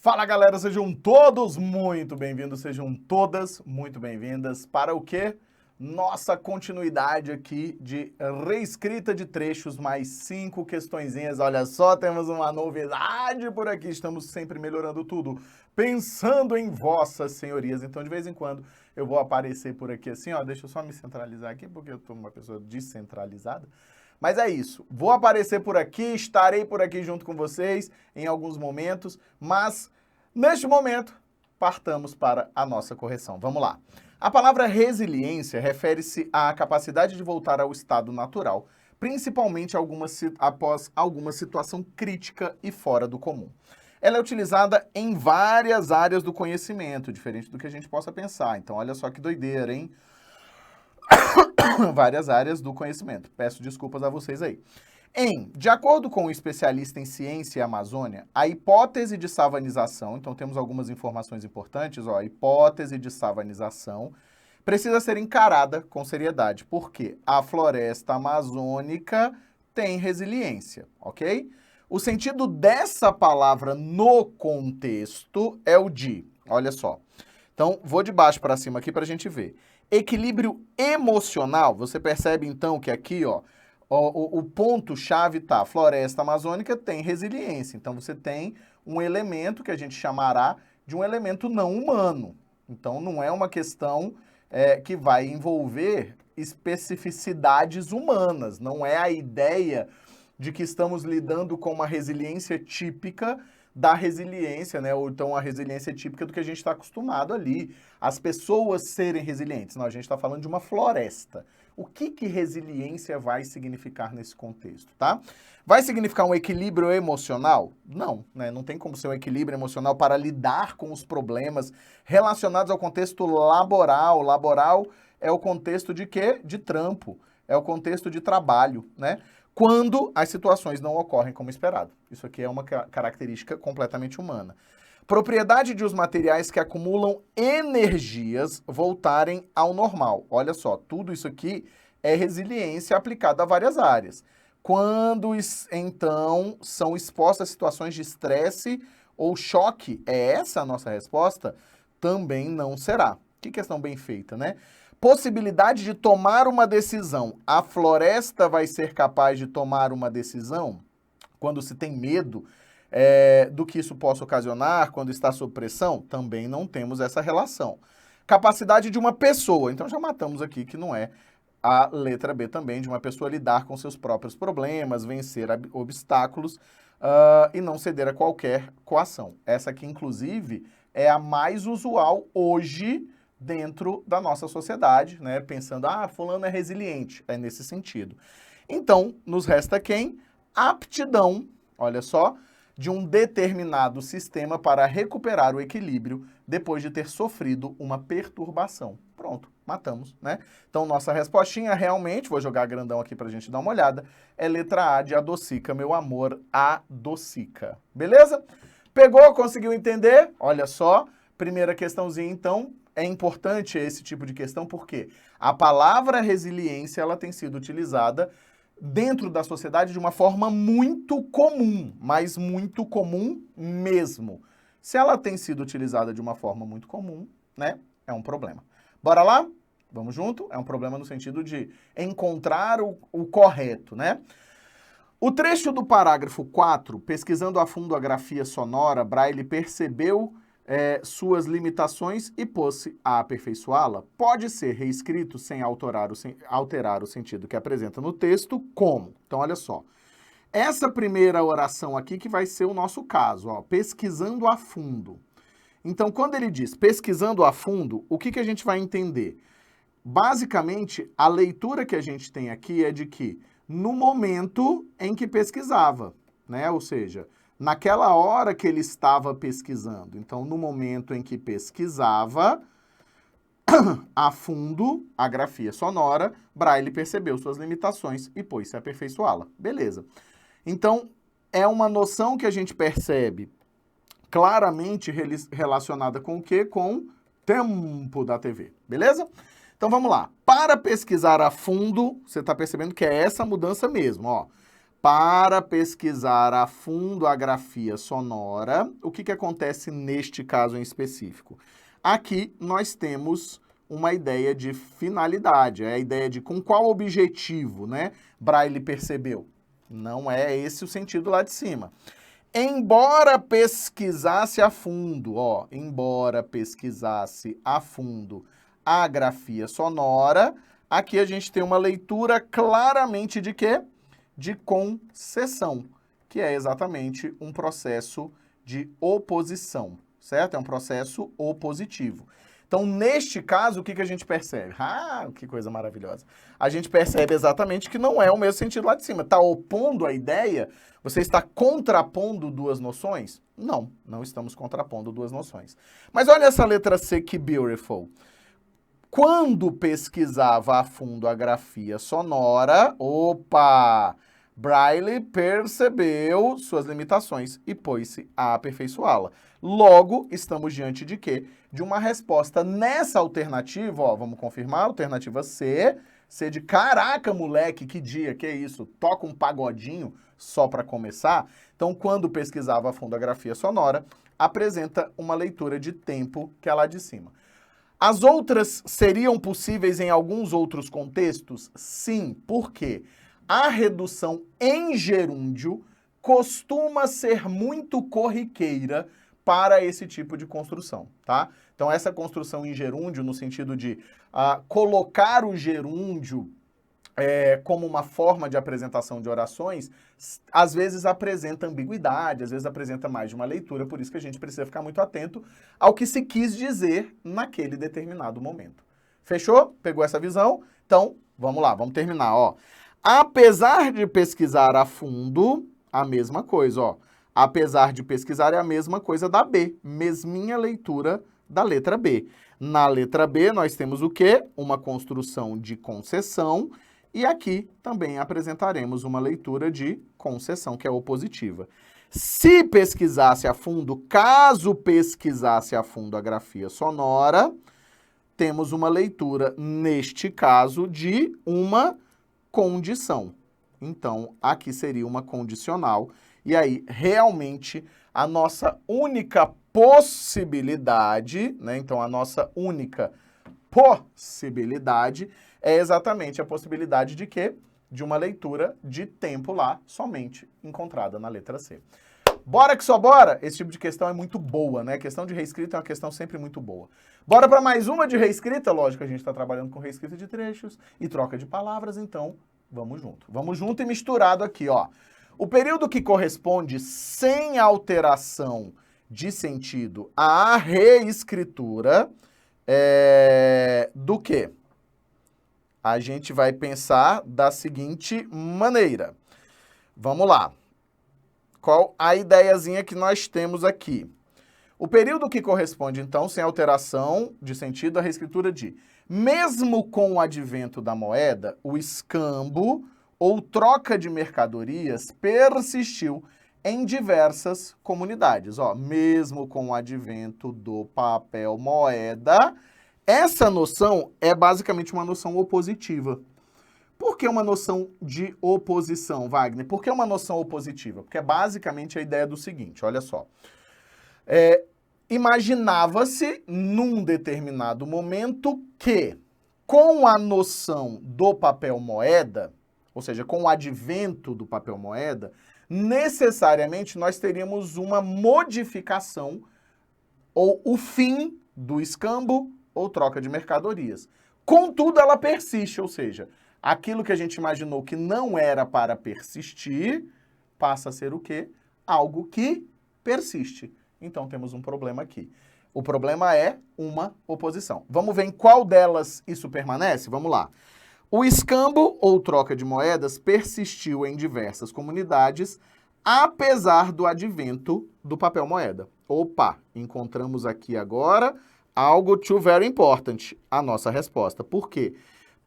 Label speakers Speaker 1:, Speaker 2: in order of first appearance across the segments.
Speaker 1: Fala galera, sejam todos muito bem-vindos, sejam todas muito bem-vindas para o quê? Nossa continuidade aqui de reescrita de trechos, mais 5 questõezinhas. Olha só, temos uma novidade por aqui, estamos sempre melhorando tudo, pensando em vossas senhorias. Então, de vez em quando, eu vou aparecer por aqui assim, ó, deixa eu só me centralizar aqui, porque eu tô uma pessoa descentralizada. Mas é isso, vou aparecer por aqui, estarei por aqui junto com vocês em alguns momentos, mas neste momento partamos para a nossa correção. Vamos lá. A palavra resiliência refere-se à capacidade de voltar ao estado natural, principalmente após alguma situação crítica e fora do comum. Ela é utilizada em várias áreas do conhecimento, diferente do que a gente possa pensar. Então, olha só que doideira, hein? Várias áreas do conhecimento. Peço desculpas a vocês aí. De acordo com o especialista em ciência e Amazônia, a hipótese de savanização, então temos algumas informações importantes, ó, a hipótese de savanização precisa ser encarada com seriedade, porque a floresta amazônica tem resiliência, ok? O sentido dessa palavra no contexto é o de, olha só. Então, vou de baixo para cima aqui para a gente ver. Equilíbrio emocional, você percebe então que aqui, ó, o ponto-chave tá, floresta amazônica tem resiliência. Então, você tem um elemento que a gente chamará de um elemento não humano. Então, não é uma questão que vai envolver especificidades humanas. Não é a ideia de que estamos lidando com uma resiliência típica da resiliência, né? Ou então a resiliência típica do que a gente está acostumado ali. As pessoas serem resilientes. Não, a gente está falando de uma floresta. O que resiliência vai significar nesse contexto, tá? Vai significar um equilíbrio emocional? Não, né? Não tem como ser um equilíbrio emocional para lidar com os problemas relacionados ao contexto laboral. Laboral é o contexto de quê? De trampo. É o contexto de trabalho, né? Quando as situações não ocorrem como esperado. Isso aqui é uma característica completamente humana. Propriedade de os materiais que acumulam energias voltarem ao normal. Olha só, tudo isso aqui é resiliência aplicada a várias áreas. Quando, então, são expostas a situações de estresse ou choque, é essa a nossa resposta? Também não será. Que questão bem feita, né? Possibilidade de tomar uma decisão. A floresta vai ser capaz de tomar uma decisão quando se tem medo do que isso possa ocasionar, quando está sob pressão? Também não temos essa relação. Capacidade de uma pessoa. Então já matamos aqui que não é a letra B também, de uma pessoa lidar com seus próprios problemas, vencer obstáculos e não ceder a qualquer coação. Essa aqui, inclusive, é a mais usual hoje dentro da nossa sociedade, né? Pensando, fulano é resiliente, é nesse sentido. Então, nos resta quem? Aptidão, olha só, de um determinado sistema para recuperar o equilíbrio depois de ter sofrido uma perturbação. Pronto, matamos, né? Então, nossa respostinha realmente, vou jogar grandão aqui pra gente dar uma olhada, é letra A de adocica, meu amor, adocica. Beleza? Pegou? Conseguiu entender? Olha só, primeira questãozinha, então, é importante esse tipo de questão porque a palavra resiliência, ela tem sido utilizada dentro da sociedade de uma forma muito comum, mas muito comum mesmo. Se ela tem sido utilizada de uma forma muito comum, né, é um problema. Bora lá? Vamos junto? É um problema no sentido de encontrar o correto, né? O trecho do parágrafo 4, pesquisando a fundo a grafia sonora, Braille percebeu suas limitações e pôs-se a aperfeiçoá-la, pode ser reescrito sem alterar o sentido que apresenta no texto, como? Então, olha só. Essa primeira oração aqui que vai ser o nosso caso, ó, pesquisando a fundo. Então, quando ele diz pesquisando a fundo, o que a gente vai entender? Basicamente, a leitura que a gente tem aqui é de que no momento em que pesquisava, né? Ou seja, naquela hora que ele estava pesquisando. Então, no momento em que pesquisava a fundo a grafia sonora, Braille percebeu suas limitações e pôs-se a aperfeiçoá-la. Beleza. Então, é uma noção que a gente percebe claramente relacionada com o quê? Com tempo da TV. Beleza? Então, vamos lá. Para pesquisar a fundo, você está percebendo que é essa mudança mesmo, ó. para pesquisar a fundo a grafia sonora, o que acontece neste caso em específico? Aqui nós temos uma ideia de finalidade, é a ideia de com qual objetivo, né, Braille percebeu. Não é esse o sentido lá de cima. Embora pesquisasse a fundo, ó, embora pesquisasse a fundo a grafia sonora, aqui a gente tem uma leitura claramente de quê? De concessão, que é exatamente um processo de oposição, certo? É um processo opositivo. Então, neste caso, o que a gente percebe? Ah, que coisa maravilhosa. A gente percebe exatamente que não é o mesmo sentido lá de cima. Está opondo a ideia? Você está contrapondo duas noções? Não, não estamos contrapondo duas noções. Mas olha essa letra C, que beautiful. Quando pesquisava a fundo a grafia sonora, opa! Braille percebeu suas limitações e pôs-se a aperfeiçoá-la. Logo, estamos diante de quê? De uma resposta nessa alternativa, ó, vamos confirmar, alternativa C, C de caraca, moleque, que dia, que é isso? Toca um pagodinho só para começar? Então, quando pesquisava a fundo a grafia sonora, apresenta uma leitura de tempo que é lá de cima. As outras seriam possíveis em alguns outros contextos? Sim, por quê? A redução em gerúndio costuma ser muito corriqueira para esse tipo de construção, tá? Então, essa construção em gerúndio, no sentido de colocar o gerúndio como uma forma de apresentação de orações, às vezes apresenta ambiguidade, às vezes apresenta mais de uma leitura, por isso que a gente precisa ficar muito atento ao que se quis dizer naquele determinado momento. Fechou? Pegou essa visão? Então, vamos lá, vamos terminar, ó. Apesar de pesquisar a fundo, a mesma coisa, ó. Apesar de pesquisar é a mesma coisa da B, mesminha leitura da letra B. Na letra B, nós temos o quê? Uma construção de concessão, e aqui também apresentaremos uma leitura de concessão, que é opositiva. Se pesquisasse a fundo, caso pesquisasse a fundo a grafia sonora, temos uma leitura, neste caso, de uma condição. Então, aqui seria uma condicional. E aí, realmente, a nossa única possibilidade, né? Então, a nossa única possibilidade é exatamente a possibilidade de quê? De uma leitura de tempo lá, somente encontrada na letra C. Bora que só bora? Esse tipo de questão é muito boa, né? A questão de reescrita é uma questão sempre muito boa. Bora para mais uma de reescrita? Lógico, a gente está trabalhando com reescrita de trechos e troca de palavras, então vamos junto. Vamos junto e misturado aqui, ó. O período que corresponde sem alteração de sentido à reescritura do quê? A gente vai pensar da seguinte maneira. Vamos lá. Qual a ideiazinha que nós temos aqui? O período que corresponde, então, sem alteração de sentido à reescritura de mesmo com o advento da moeda, o escambo ou troca de mercadorias persistiu em diversas comunidades. Ó, mesmo com o advento do papel moeda, essa noção é basicamente uma noção opositiva. Por que uma noção de oposição, Wagner? Por que uma noção opositiva? Porque é basicamente a ideia do seguinte, olha só. Imaginava-se, num determinado momento, que com a noção do papel moeda, ou seja, com o advento do papel moeda, necessariamente nós teríamos uma modificação ou o fim do escambo ou troca de mercadorias. Contudo, ela persiste, ou seja, aquilo que a gente imaginou que não era para persistir, passa a ser o quê? Algo que persiste. Então, temos um problema aqui. O problema é uma oposição. Vamos ver em qual delas isso permanece? Vamos lá. O escambo, ou troca de moedas, persistiu em diversas comunidades, apesar do advento do papel moeda. Opa, encontramos aqui agora algo too very important, a nossa resposta. Por quê?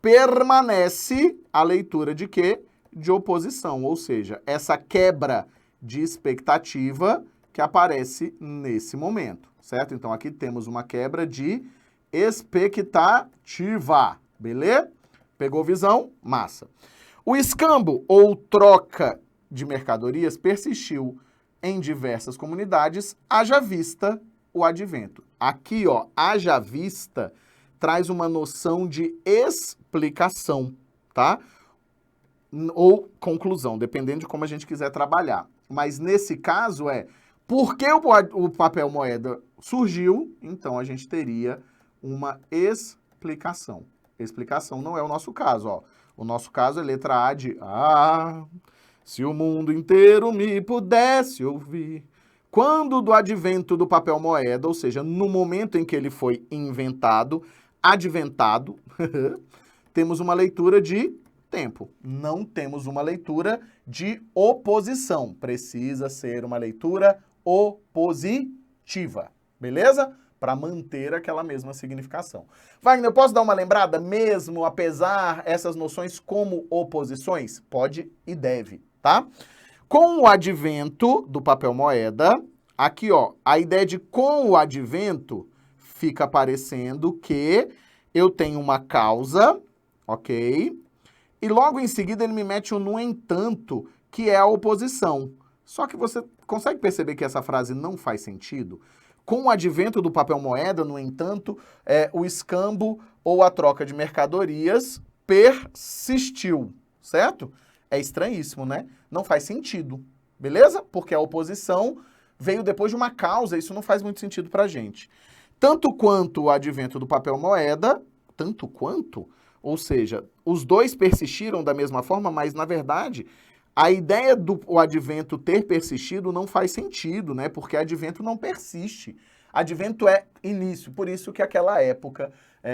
Speaker 1: Permanece a leitura de quê? De oposição, ou seja, essa quebra de expectativa que aparece nesse momento, certo? Então, aqui temos uma quebra de expectativa, beleza? Pegou visão? Massa. O escambo, ou troca de mercadorias persistiu em diversas comunidades, haja vista o advento. Aqui, ó, haja vista traz uma noção de explicação, tá? Ou conclusão, dependendo de como a gente quiser trabalhar. Mas nesse caso por que o papel moeda surgiu? Então a gente teria uma explicação. Explicação não é o nosso caso, ó. O nosso caso é letra A de se o mundo inteiro me pudesse ouvir. Quando do advento do papel moeda, ou seja, no momento em que ele foi inventado, adventado, temos uma leitura de tempo. Não temos uma leitura de oposição. Precisa ser uma leitura opositiva, beleza? Para manter aquela mesma significação. Wagner, eu posso dar uma lembrada mesmo, apesar essas noções como oposições? Pode e deve, tá? Com o advento do papel moeda, aqui, ó, a ideia de com o advento fica parecendo que eu tenho uma causa, ok? E logo em seguida ele me mete um no entanto, que é a oposição. Só que você consegue perceber que essa frase não faz sentido? Com o advento do papel moeda, no entanto, o escambo ou a troca de mercadorias persistiu, certo? É estranhíssimo, né? Não faz sentido, beleza? Porque a oposição veio depois de uma causa, isso não faz muito sentido pra gente. Tanto quanto o advento do papel moeda, tanto quanto, ou seja, os dois persistiram da mesma forma, mas na verdade a ideia do advento ter persistido não faz sentido, né? Porque advento não persiste. Advento é início, por isso que aquela época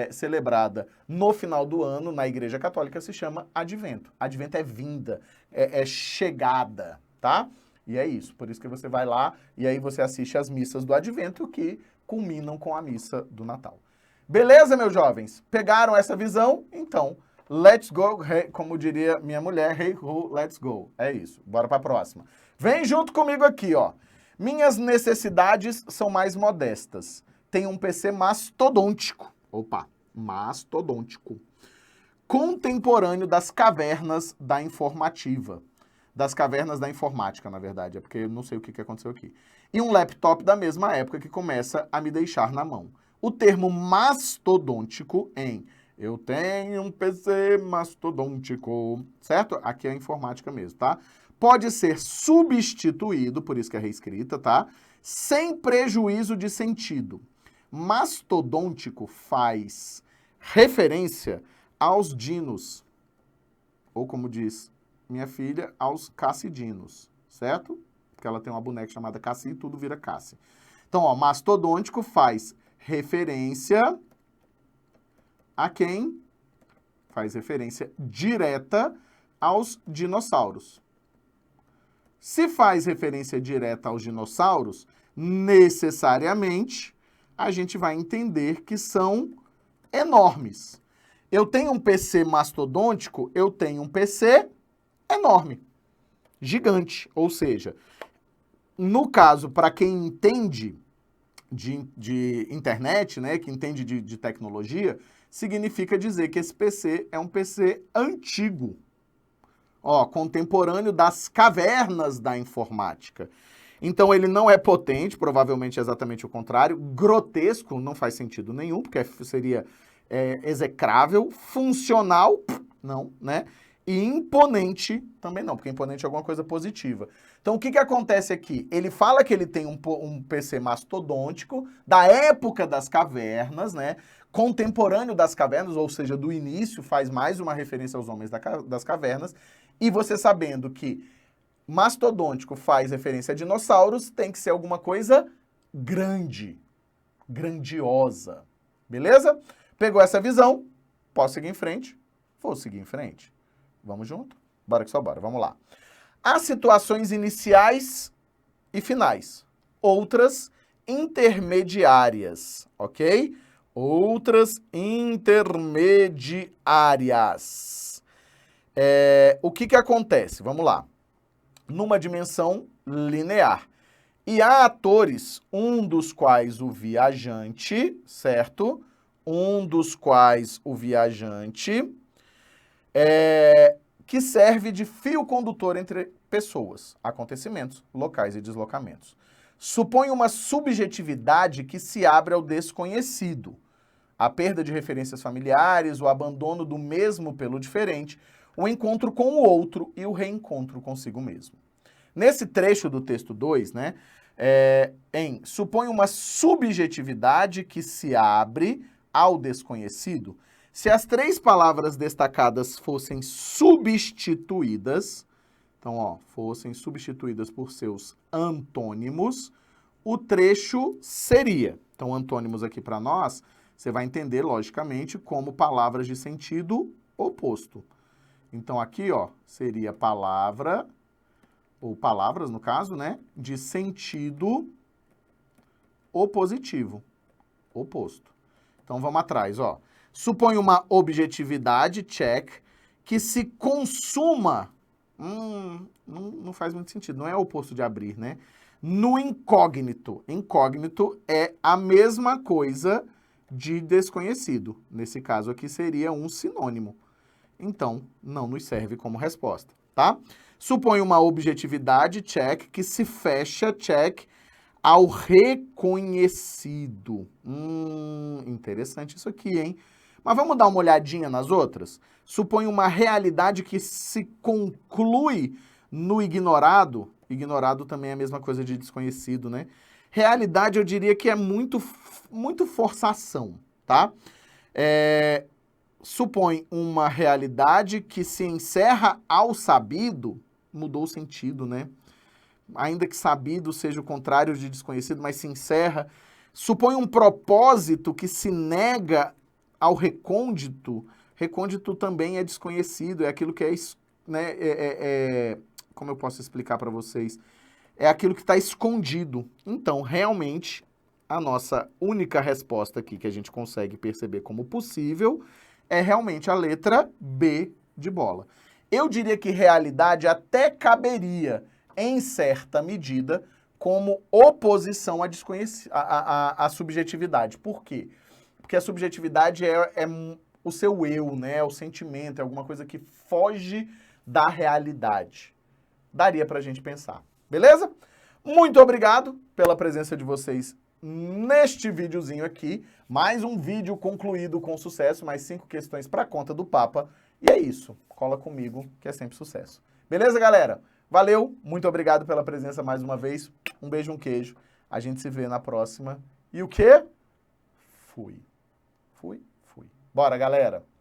Speaker 1: celebrada no final do ano na Igreja Católica se chama advento. Advento é vinda, é chegada, tá? E é isso, por isso que você vai lá e aí você assiste as missas do advento que culminam com a missa do Natal. Beleza, meus jovens? Pegaram essa visão? Então, let's go, como diria minha mulher, hey ho, let's go. É isso, bora para a próxima. Vem junto comigo aqui, ó. Minhas necessidades são mais modestas. Tenho um PC mastodôntico. Opa, mastodôntico. Contemporâneo das cavernas da informativa. Das cavernas da informática, na verdade, é porque eu não sei o que aconteceu aqui. E um laptop da mesma época que começa a me deixar na mão. O termo mastodôntico em eu tenho um PC mastodôntico, certo? Aqui é a informática mesmo, tá? Pode ser substituído, por isso que é reescrita, tá? Sem prejuízo de sentido. Mastodôntico faz referência aos dinos, ou como diz minha filha, aos cassidinos, certo? Porque ela tem uma boneca chamada Cassi e tudo vira Cassi. Então, ó, mastodôntico faz referência a quem? Faz referência direta aos dinossauros. Se faz referência direta aos dinossauros, necessariamente a gente vai entender que são enormes. Eu tenho um PC mastodôntico, eu tenho um PC enorme, gigante. Ou seja, no caso, para quem entende de internet, né, que entende de tecnologia, significa dizer que esse PC é um PC antigo. Ó, contemporâneo das cavernas da informática. Então ele não é potente, provavelmente é exatamente o contrário. Grotesco, não faz sentido nenhum, porque seria execrável. Funcional, não, né? E imponente também não, porque imponente é alguma coisa positiva. Então o que acontece aqui? Ele fala que ele tem um PC mastodôntico da época das cavernas, né? Contemporâneo das cavernas, ou seja, do início, faz mais uma referência aos homens das cavernas. E você sabendo que mastodôntico faz referência a dinossauros, tem que ser alguma coisa grande, grandiosa. Beleza? Pegou essa visão? Posso seguir em frente? Vou seguir em frente. Vamos junto? Bora que só bora, vamos lá. Há situações iniciais e finais. Outras intermediárias, ok? Outras intermediárias. O que acontece? Vamos lá. Numa dimensão linear. E há atores, um dos quais o viajante, certo? Um dos quais o viajante, que serve de fio condutor entre pessoas, acontecimentos, locais e deslocamentos. Supõe uma subjetividade que se abre ao desconhecido. A perda de referências familiares, o abandono do mesmo pelo diferente, o encontro com o outro e o reencontro consigo mesmo. Nesse trecho do texto 2, né, supõe uma subjetividade que se abre ao desconhecido. Se as 3 palavras destacadas fossem substituídas, então, ó, fossem substituídas por seus antônimos, o trecho seria. Então, antônimos aqui para nós, você vai entender, logicamente, como palavras de sentido oposto. Então, aqui, ó, seria palavra, ou palavras, no caso, né, de sentido opositivo, oposto. Então, vamos atrás, ó. Supõe uma objetividade, check, que se consuma, não faz muito sentido, não é o oposto de abrir, né? No incógnito. Incógnito é a mesma coisa de desconhecido. Nesse caso aqui seria um sinônimo. Então, não nos serve como resposta, tá? Supõe uma objetividade, check, que se fecha, check, ao reconhecido. Interessante isso aqui, hein? Mas vamos dar uma olhadinha nas outras? Supõe uma realidade que se conclui no ignorado. Ignorado também é a mesma coisa de desconhecido, né? Realidade eu diria que é muito forçação, tá? Supõe uma realidade que se encerra ao sabido, mudou o sentido, né? Ainda que sabido seja o contrário de desconhecido, mas se encerra. Supõe um propósito que se nega ao recôndito. Recôndito também é desconhecido, é aquilo que é, né, como eu posso explicar para vocês? É aquilo que está escondido. Então, realmente, a nossa única resposta aqui que a gente consegue perceber como possível é realmente a letra B de bola. Eu diria que realidade até caberia, em certa medida, como oposição à subjetividade. Por quê? Porque a subjetividade é o seu eu, né? É o sentimento, é alguma coisa que foge da realidade. Daria pra gente pensar. Beleza? Muito obrigado pela presença de vocês neste videozinho aqui. Mais um vídeo concluído com sucesso, mais 5 questões para conta do Papa. E é isso. Cola comigo, que é sempre sucesso. Beleza, galera? Valeu, muito obrigado pela presença mais uma vez. Um beijo, um queijo. A gente se vê na próxima. E o quê? Fui. Bora, galera!